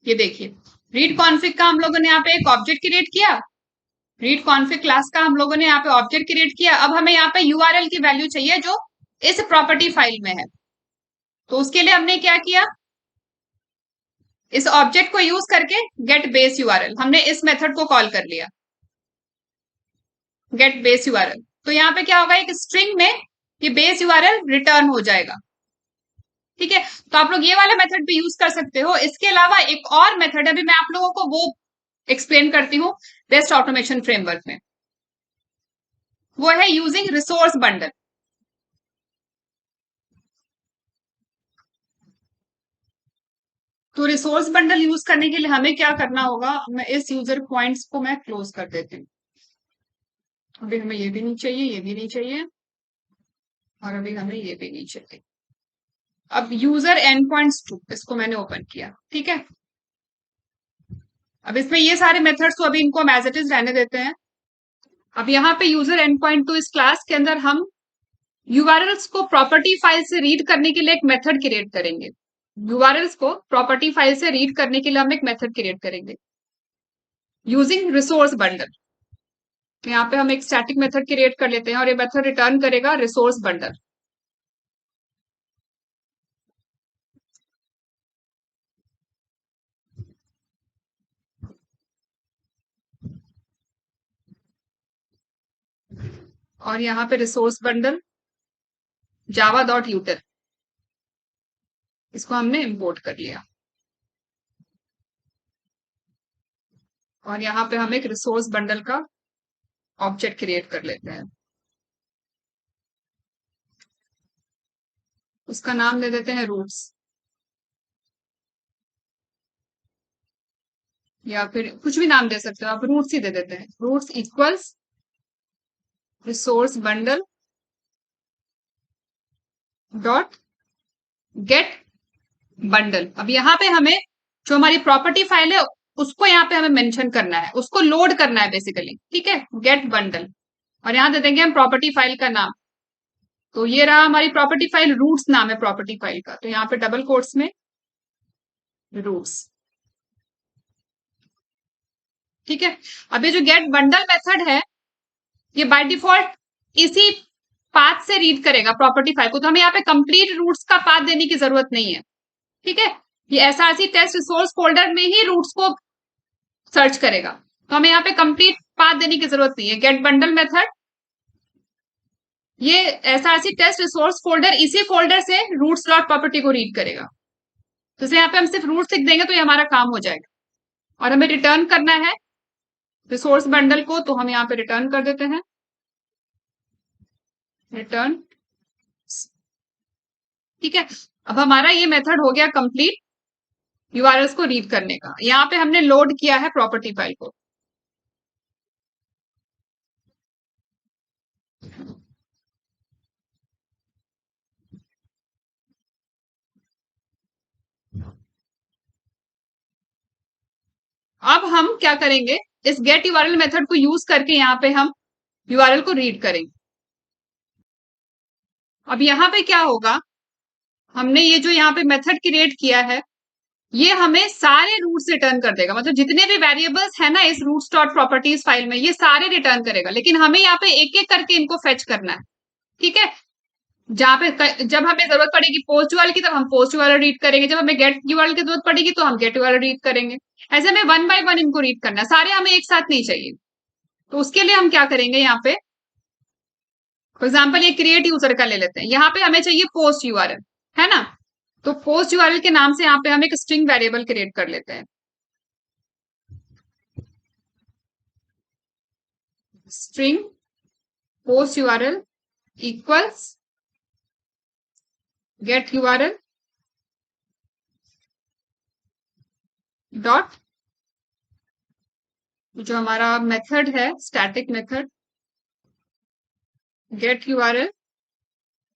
ये देखिए, रीड कॉन्फिग का हम लोगों ने यहाँ पे एक ऑब्जेक्ट क्रिएट किया, रीड कॉन्फिग क्लास का हम लोगों ने यहाँ पे ऑब्जेक्ट क्रिएट किया। अब हमें यहाँ पे यूआरएल की वैल्यू चाहिए जो इस प्रॉपर्टी फाइल में है। तो उसके लिए हमने क्या किया, इस ऑब्जेक्ट को यूज करके गेट बेस यूआरएल, हमने इस मेथड को कॉल कर लिया, गेट बेस यूआरएल। तो यहाँ पे क्या होगा, एक स्ट्रिंग में ये बेस यूआरएल रिटर्न हो जाएगा। ठीक है, तो आप लोग ये वाला मेथड भी यूज कर सकते हो। इसके अलावा एक और मेथड है, अभी मैं आप लोगों को वो एक्सप्लेन करती हूँ रेस्ट ऑटोमेशन फ्रेमवर्क में। वो है यूजिंग रिसोर्स बंडल। तो रिसोर्स बंडल यूज करने के लिए हमें क्या करना होगा, मैं इस यूजर पॉइंट्स को मैं क्लोज कर देती हूँ। अभी हमें ये भी नहीं चाहिए, ये भी नहीं चाहिए, और अभी हमें ये भी नहीं चाहिए। अब यूजर एंड पॉइंट्स टू, इसको मैंने ओपन किया, ठीक है। अब इसमें ये सारे मेथड्स, तो अभी इनको हम एज इट इज रहने देते हैं। अब यहाँ पे यूजर एंड पॉइंट टू, इस क्लास के अंदर हम यूआरएल्स को प्रॉपर्टी फाइल से रीड करने के लिए एक मेथड क्रिएट करेंगे। यूआरएल्स को प्रॉपर्टी फाइल से रीड करने के लिए हम एक मेथड क्रिएट करेंगे यूजिंग रिसोर्स बंडल। तो यहाँ पे हम एक स्टैटिक मेथड क्रिएट कर लेते हैं और ये मेथड रिटर्न करेगा रिसोर्स बंडल। और यहाँ पे रिसोर्स बंडल जावा डॉट यूटिल, इसको हमने इंपोर्ट कर लिया। और यहाँ पे हम एक रिसोर्स बंडल का ऑब्जेक्ट क्रिएट कर लेते हैं, उसका नाम दे देते हैं रूट्स, या फिर कुछ भी नाम दे सकते हो आप, रूट्स ही दे देते हैं। Routes equals resource bundle dot get bundle. अब यहाँ पे हमें जो हमारी प्रॉपर्टी फाइल है उसको यहाँ पे हमें मेंशन करना है, उसको लोड करना है बेसिकली, ठीक है, गेट बंडल। और यहाँ दे देंगे हम प्रॉपर्टी फाइल का नाम। तो ये रहा हमारी प्रॉपर्टी फाइल, रूट्स नाम है प्रॉपर्टी फाइल का, तो यहाँ पे डबल कोट्स में रूट्स, ठीक है। अब ये जो गेट बंडल मेथड है, ये बाय डिफॉल्ट इसी पाथ से रीड करेगा प्रॉपर्टी फाइल को, तो हमें यहाँ पे कंप्लीट रूट्स का पाथ देने की जरूरत नहीं है, ठीक है। ये एसआरसी टेस्ट रिसोर्स फोल्डर में ही रूट्स को सर्च करेगा, तो हमें यहाँ पे कंप्लीट पाथ देने की जरूरत नहीं है। गेट बंडल मेथड ये एसआरसी टेस्ट रिसोर्स फोल्डर, इसी फोल्डर से रूट स्लॉट प्रॉपर्टी को रीड करेगा। तो यहाँ पे हम सिर्फ रूट लिख देंगे तो ये हमारा काम हो जाएगा। और हमें रिटर्न करना है रिसोर्स बंडल को, तो हम यहाँ पे रिटर्न कर देते हैं रिटर्न, ठीक है। अब हमारा ये मेथड हो गया कंप्लीट यूआरएल्स को रीड करने का। यहाँ पे हमने लोड किया है प्रॉपर्टी फाइल को। अब हम क्या करेंगे, इस गेट यूआरएल मेथड को यूज करके यहाँ पे हम यूआरएल को रीड करेंगे। अब यहाँ पे क्या होगा, हमने ये जो यहाँ पे मेथड क्रिएट किया है, ये हमें सारे रूट्स रिटर्न कर देगा, मतलब जितने भी वेरिएबल्स है ना इस रूट्स डॉट प्रॉपर्टीज फाइल में, ये सारे रिटर्न करेगा। लेकिन हमें यहाँ पे एक एक करके इनको फेच करना है, ठीक है। जहां पे जब हमें जरूरत पड़ेगी पोस्ट यूआरएल की, तब हम पोस्ट यूआरएल रीड करेंगे, जब हमें गेट यूआरएल की जरूरत पड़ेगी तो हम गेट यूआरएल रीड करेंगे। ऐसे हमें वन बाय वन इनको रीड करना है, सारे हमें एक साथ नहीं चाहिए। तो उसके लिए हम क्या करेंगे, यहाँ पे फॉर एग्जाम्पल ये क्रिएट यूजर का ले लेते हैं, यहाँ पे हमें चाहिए पोस्ट यूआरएल, है ना। तो पोस्ट यूआरएल के नाम से यहाँ पे हम एक स्ट्रिंग वेरिएबल क्रिएट कर लेते हैं, string post URL equals get URL dot, जो हमारा मेथड है static method, get URL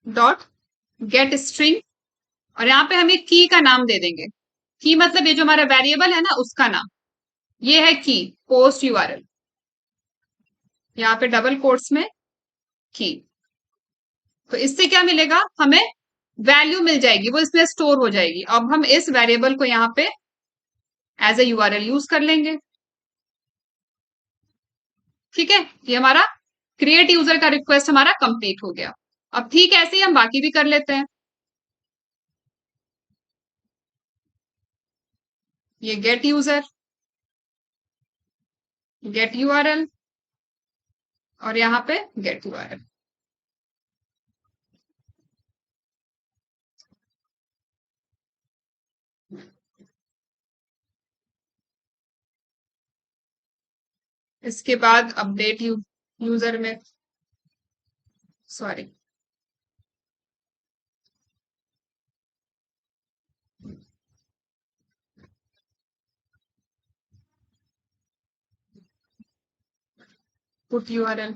dot get string. और यहाँ पे हम एक की का नाम दे देंगे। की मतलब ये जो हमारा वेरिएबल है ना उसका नाम, ये है की पोस्ट यूआरएल, यहाँ पे डबल कोट्स में की। तो इससे क्या मिलेगा, हमें वैल्यू मिल जाएगी, वो इसमें स्टोर हो जाएगी। अब हम इस वेरिएबल को यहाँ पे एज ए यूआरएल यूज कर लेंगे, ठीक है। ये हमारा क्रिएट यूजर का रिक्वेस्ट हमारा कंप्लीट हो गया। अब ठीक है, ऐसे ही हम बाकी भी कर लेते हैं। ये गेट यूजर, गेट यूआरएल, और यहाँ पे गेट यूआरएल। इसके बाद अपडेट यूजर में sorry, put URL.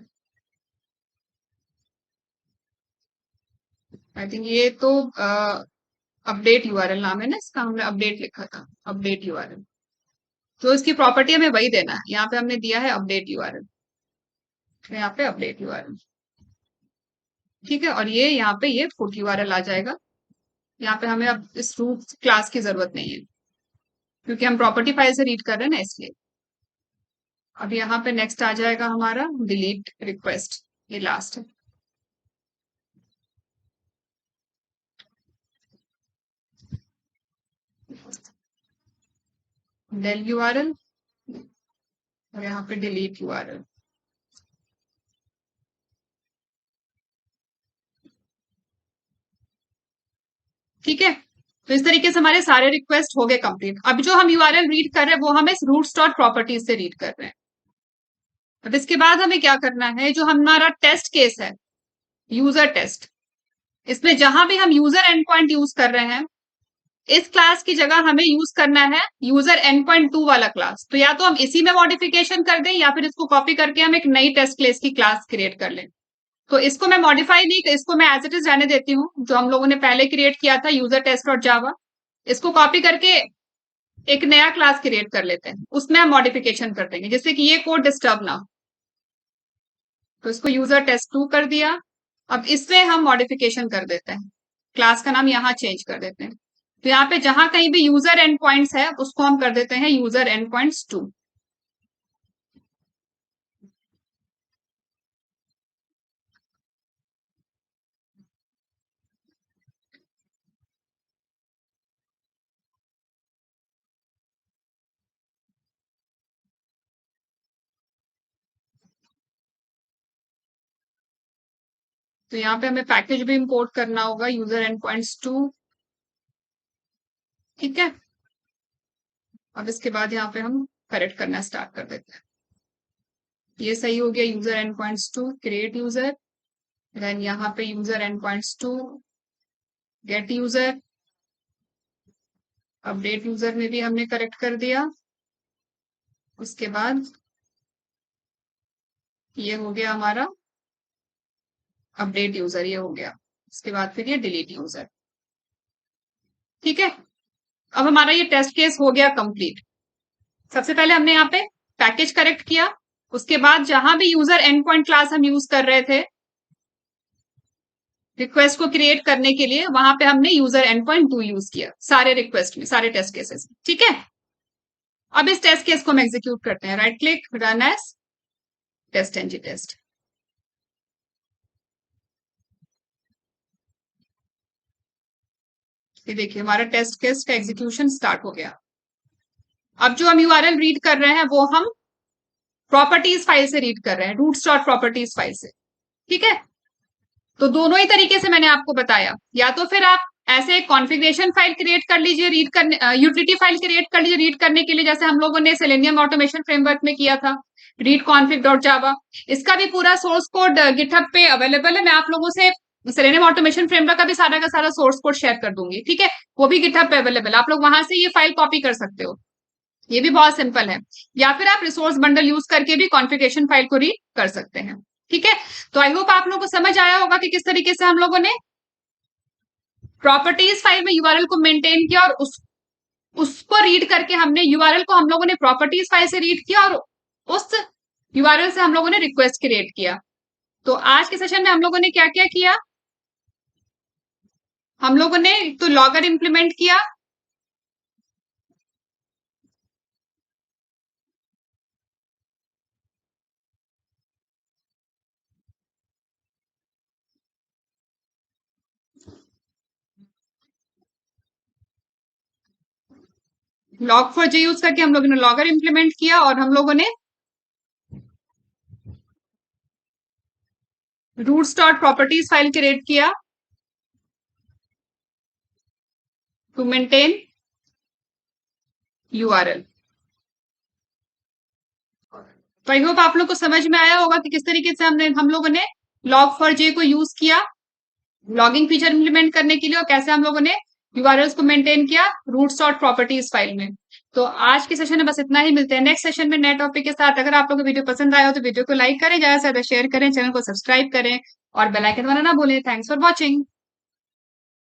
I think ये तो अपडेट यूआरएल नाम है ना इसका, हमने अपडेट लिखा था, अपडेट यूआरएल। तो इसकी प्रॉपर्टी हमें वही देना है, यहाँ पे हमने दिया है अपडेट यूआरएल, तो यहाँ पे अपडेट यूआरएल। ठीक है, और ये यहाँ पे ये पुट यूआरएल आ जाएगा। यहाँ पे हमें अब इस रूट क्लास की जरूरत नहीं है, क्योंकि हम प्रॉपर्टी फाइल से रीड कर रहे हैं ना, इसलिए। अब यहाँ पे नेक्स्ट आ जाएगा हमारा डिलीट रिक्वेस्ट, ये लास्ट है। डेल यूआरएल और यहाँ पे डिलीट यूआरएल। ठीक है, तो इस तरीके से हमारे सारे रिक्वेस्ट हो गए कंप्लीट। अब जो हम यूआरएल रीड कर रहे हैं वो हम इस रूट्स डॉट प्रॉपर्टीज से रीड कर रहे हैं। अब इसके बाद हमें क्या करना है, जो हमारा टेस्ट केस है, यूजर टेस्ट, इसमें जहां भी हम यूजर एंड पॉइंट यूज कर रहे हैं, इस क्लास की जगह हमें यूज करना है यूजर एंड पॉइंट 2 वाला क्लास। तो या तो हम इसी में मॉडिफिकेशन कर दें, या फिर इसको कॉपी करके हम एक नई टेस्ट केस की क्लास क्रिएट कर लें। तो इसको मैं मॉडिफाई नहीं, इसको मैं एज इट इज रहने देती हूँ, जो हम लोगों ने पहले क्रिएट किया था, यूजर टेस्ट डॉट जावा। इसको कॉपी करके एक नया क्लास क्रिएट कर लेते हैं, उसमें हम मॉडिफिकेशन कर देंगे, जिससे कि ये कोड डिस्टर्ब ना हो। तो इसको यूजर टेस्ट 2 कर दिया। अब इसमें हम मॉडिफिकेशन कर देते हैं, क्लास का नाम यहाँ चेंज कर देते हैं। तो यहाँ पे जहां कहीं भी यूजर एंड पॉइंट्स है, उसको हम कर देते हैं यूजर एंड पॉइंट्स 2। तो यहाँ पे हमें पैकेज भी इंपोर्ट करना होगा, यूजर एंड पॉइंट्स 2। ठीक है, अब इसके बाद यहाँ पे हम करेक्ट करना स्टार्ट कर देते हैं। ये सही हो गया, user endpoints 2, create user, then यहाँ पे user endpoints 2, get user, update user में भी हमने करेक्ट कर दिया। उसके बाद ये हो गया हमारा अपडेट यूजर, ये हो गया। इसके बाद फिर ये डिलीट यूजर। ठीक है, अब हमारा ये टेस्ट केस हो गया कंप्लीट। सबसे पहले हमने यहाँ पे पैकेज करेक्ट किया, उसके बाद जहां भी यूजर एंड पॉइंट क्लास हम यूज कर रहे थे रिक्वेस्ट को क्रिएट करने के लिए, वहां पे हमने यूजर एंड पॉइंट 2 यूज किया, सारे रिक्वेस्ट में, सारे टेस्ट केसेस में। ठीक है, अब इस टेस्ट केस को हम एग्जीक्यूट करते हैं, right click, run as test NG test. ये देखिए हमारा टेस्ट केस का एग्जीक्यूशन स्टार्ट हो गया। अब जो हम यूआरएल रीड कर रहे हैं वो हम प्रॉपर्टीज फाइल से रीड कर रहे हैं, रूट्स डॉट प्रॉपर्टीज फाइल से। ठीक है, तो दोनों ही तरीके से मैंने आपको बताया, या तो फिर आप ऐसे कॉन्फ़िगरेशन फाइल क्रिएट कर लीजिए रीड करने, यूटिलिटी फाइल क्रिएट कर लीजिए रीड करने के लिए, जैसे हम लोगों ने सेलेनियम ऑटोमेशन फ्रेमवर्क में किया था, रीड कॉन्फिग डॉट जावा। इसका भी पूरा सोर्स कोड गिटहब पे अवेलेबल है, मैं आप लोगों से सेलेनियम ऑटोमेशन फ्रेमवर्क का भी सारा का सारा सोर्स कोड शेयर कर दूंगी। ठीक है, वो भी गिटहब पे अवेलेबल है, आप लोग वहां से ये फाइल कॉपी कर सकते हो, ये भी बहुत सिंपल है। या फिर आप रिसोर्स बंडल यूज करके भी कॉन्फ़िगरेशन फाइल को रीड कर सकते हैं। ठीक है, तो आई होप आप लोगों को समझ आया होगा कि किस तरीके से हम लोगों ने प्रॉपर्टीज फाइल में यूआरएल को मेंटेन किया, और उसको रीड करके हमने यूआरएल को हम लोगों ने प्रॉपर्टीज फाइल से रीड किया, और उस यूआरएल से हम लोगों ने रिक्वेस्ट क्रिएट किया। तो आज के सेशन में हम लोगों ने क्या क्या किया, हम लोगों ने तो लॉगर इंप्लीमेंट किया, log4j यूज करके हम लोगों ने लॉगर इंप्लीमेंट किया, और हम लोगों ने routes dot properties file create किया टू मेंटेन यूआरएल। तो आई होप आप लोग को समझ में आया होगा कि किस तरीके से हम लोगों ने log4j को यूज किया लॉगिंग फीचर इंप्लीमेंट करने के लिए, और कैसे हम लोगों ने यूआरएल्स को मेंटेन किया रूट सॉर्ट प्रॉपर्टीज फाइल में। तो आज के सेशन में बस इतना ही, मिलते हैं नेक्स्ट सेशन में नए टॉपिक के साथ। अगर आप लोगों को वीडियो पसंद आया हो तो वीडियो को लाइक करें, ज्यादा से ज्यादा शेयर करें, चैनल को सब्सक्राइब करें और बेल आइकन दबाना ना भूलें। Thanks for watching.